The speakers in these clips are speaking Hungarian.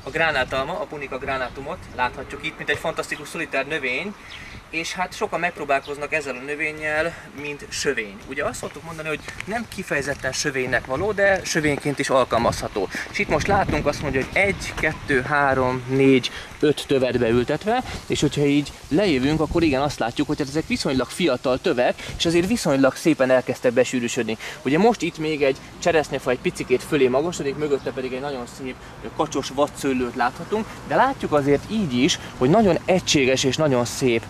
A gránátalma, a Punica granatumot láthatjuk itt, mint egy fantasztikus szolitár növény, és hát sokan megpróbálkoznak ezzel a növényel, mint sövény. Ugye azt szoktuk mondani, hogy nem kifejezetten sövénynek való, de sövényként is alkalmazható. És itt most látunk azt mondja, hogy 1, 2, 3, 4, 5 tövet beültetve, és hogyha így lejövünk, akkor igen, azt látjuk, hogy ezek viszonylag fiatal tövek, és azért viszonylag szépen elkezdtek besűrűsödni. Ugye most itt még egy cseresznyefa egy picikét fölé magasodik, mögötte pedig egy nagyon szép kacsos vadszőlőt láthatunk, de látjuk azért így is, hogy nagyon egységes és nagyon szép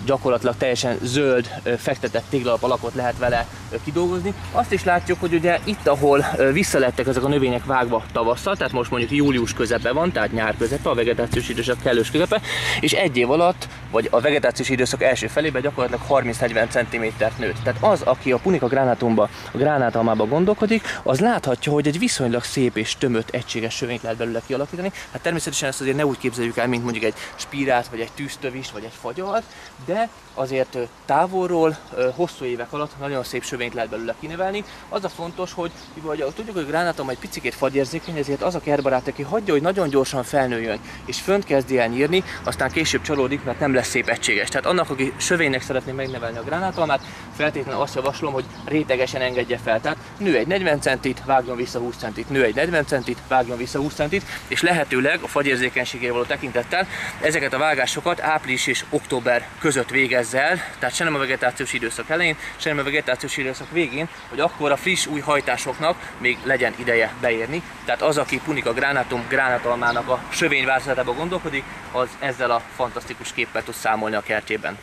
gyakorlatilag teljesen zöld, fektetett téglalap alakot lehet vele kidolgozni. Azt is látjuk, hogy ugye itt, ahol visszalettek ezek a növények vágva tavasszal, tehát most mondjuk július közepe van, tehát nyár közepe, a vegetációs időszak kellős közepe, és egy év alatt, vagy a vegetációs időszak első felében gyakorlatilag 30-40 cm-t nőtt. Tehát az, aki a Punica granatumba, a gránátalmába gondolkodik, az láthatja, hogy egy viszonylag szép és tömött, egységes sövényt lehet belőle kialakítani. Hát természetesen ezt azért ne úgy képzeljük el, mint mondjuk egy spirát, vagy egy tűztövist, vagy egy fagyalt, de azért távolról, hosszú évek alatt nagyon szép sövényt lehet belőle kinevelni. Az a fontos, hogy tudjuk, hogy a gránátalma egy picikét fagyérzékeny, ezért az a kertbarát, aki hagyja, hogy nagyon gyorsan felnőjön, és fönt kezdi el nyírni, aztán később csalódik, mert nem lesz szép egységes. Tehát annak, aki sövénynek szeretné megnevelni a gránátalmát, feltétlenül azt javaslom, hogy rétegesen engedje fel. Tehát nő egy 40 centit, vágjon vissza 20 centit, nő egy 40 centit, vágjon vissza 20 centit, és lehetőleg a fagyérzékenységére való tekintettel ezeket a vágásokat április és október között végezze el, tehát se nem a vegetációs időszak elején, se nem a vegetációs időszak végén, hogy akkor a friss új hajtásoknak még legyen ideje beérni. Tehát az, aki Punica granatum gránátalmának a sövényváltozatába gondolkodik, az ezzel a fantasztikus képpel tud számolni a kertjében.